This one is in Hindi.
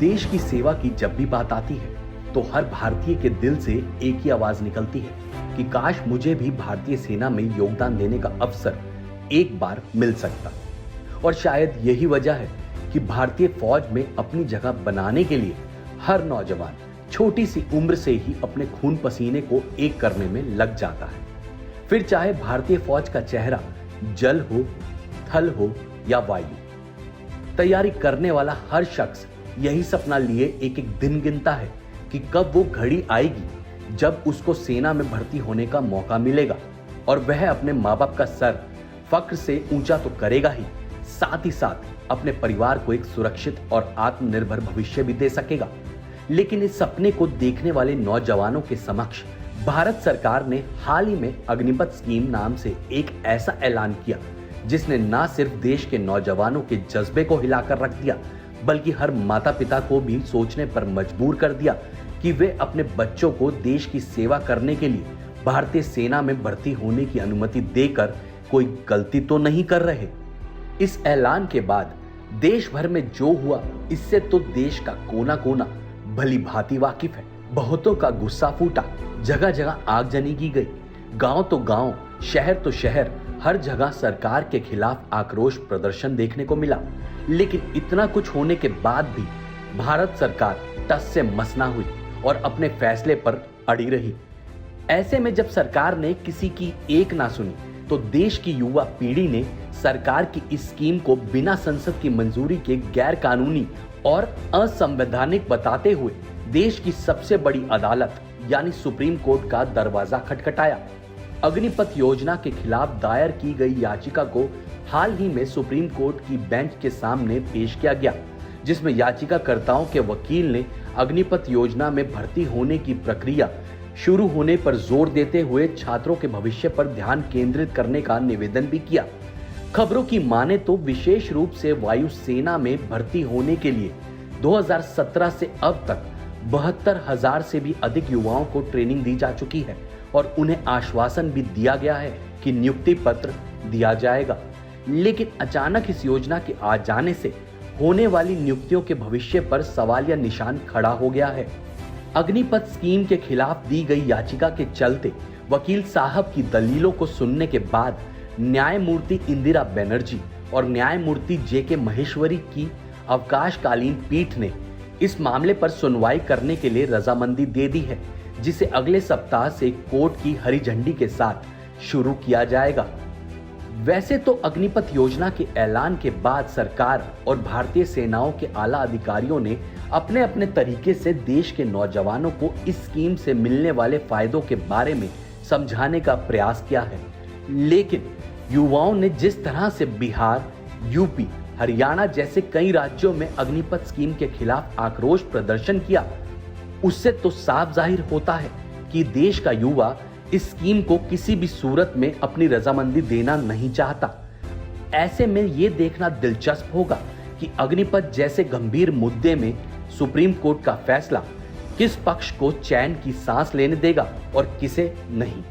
देश की सेवा की जब भी बात आती है तो हर भारतीय के दिल से एक ही आवाज निकलती है कि काश मुझे भी भारतीय सेना में योगदान देने का अवसर एक बार मिल सकता। और शायद यही वजह है कि भारतीय फौज में अपनी जगह बनाने के लिए हर नौजवान छोटी सी उम्र से ही अपने खून पसीने को एक करने में लग जाता है। फिर चाहे भारतीय फौज का चेहरा जल हो, थल हो या वायु, तैयारी करने वाला हर शख्स यही सपना लिए एक एक दिन गिनता है कि कब वो घड़ी आएगी जब उसको सेना में भर्ती होने का मौका मिलेगा और वह अपने माँ बाप का सर फक्र से ऊंचा तो करेगा ही, साथ ही साथ अपने परिवार को एक सुरक्षित और आत्मनिर्भर भविष्य भी दे सकेगा। लेकिन इस सपने को देखने वाले नौजवानों के समक्ष भारत सरकार ने हाल ही में अग्निपथ स्कीम नाम से एक ऐसा ऐलान किया जिसने न सिर्फ देश के नौजवानों के जज्बे को हिलाकर रख दिया बल्कि हर माता पिता को भी सोचने पर मजबूर कर दिया कि वे अपने बच्चों को देश की सेवा करने के लिए भारतीय सेना में भर्ती होने की अनुमति देकर कोई गलती तो नहीं कर रहे। इस ऐलान के बाद देश भर में जो हुआ इससे तो देश का कोना कोना भली भांति वाकिफ है। बहुतों का गुस्सा फूटा, जगह जगह आगजनी की गई, गांव तो गांव, शहर तो शहर, हर जगह सरकार के खिलाफ आक्रोश प्रदर्शन देखने को मिला। लेकिन इतना कुछ होने के बाद भी भारत सरकार टस से मस ना हुई और अपने फैसले पर अड़ी रही। ऐसे में जब सरकार ने किसी की एक ना सुनी तो देश की युवा पीढ़ी ने सरकार की इस स्कीम को बिना संसद की मंजूरी के गैर कानूनी और असंवैधानिक बताते हुए देश की सबसे बड़ी अदालत यानी सुप्रीम कोर्ट का दरवाजा खटखटाया। अग्निपथ योजना के खिलाफ दायर की गई याचिका को हाल ही में सुप्रीम कोर्ट की बेंच के सामने पेश किया गया, जिसमें याचिकाकर्ताओं के वकील ने अग्निपथ योजना में भर्ती होने की प्रक्रिया शुरू होने पर जोर देते हुए छात्रों के भविष्य पर ध्यान केंद्रित करने का निवेदन भी किया। खबरों की माने तो विशेष रूप से वायुसेना में भर्ती होने के लिए 2017 से अब तक 72,000 से भी अधिक युवाओं को ट्रेनिंग दी जा चुकी है और उन्हें आश्वासन भी दिया गया है कि नियुक्ति पत्र दिया जाएगा। लेकिन अचानक इस योजना के आ जाने से होने वाली नियुक्तियों के भविष्य पर सवालिया निशान खड़ा हो गया है। अग्निपथ स्कीम के खिलाफ दी गई याचिका के चलते वकील साहब की दलीलों को सुनने के बाद न्यायमूर्ति इंदिरा बनर्जी और न्यायमूर्ति जे.के. महेश्वरी की अवकाशकालीन पीठ ने इस मामले पर सुनवाई करने के लिए रजामंदी दे दी है, जिसे अगले सप्ताह से कोर्ट की हरी झंडी के साथ शुरू किया जाएगा। वैसे तो अग्निपथ योजना के ऐलान के बाद सरकार और भारतीय सेनाओं के आला अधिकारियों ने अपने अपने तरीके से देश के नौजवानों को इस स्कीम से मिलने वाले फायदों के बारे में समझाने का प्रयास किया है। लेकिन युवाओं ने जिस तरह से बिहार, यूपी, हरियाणा जैसे कई राज्यों में अग्निपथ स्कीम के खिलाफ आक्रोश प्रदर्शन किया, उससे तो साफ जाहिर होता है कि देश का युवा इस स्कीम को किसी भी सूरत में अपनी रजामंदी देना नहीं चाहता। ऐसे में ये देखना दिलचस्प होगा कि अग्निपथ जैसे गंभीर मुद्दे में सुप्रीम कोर्ट का फैसला किस पक्ष को चैन की सांस लेने देगा और किसे नहीं।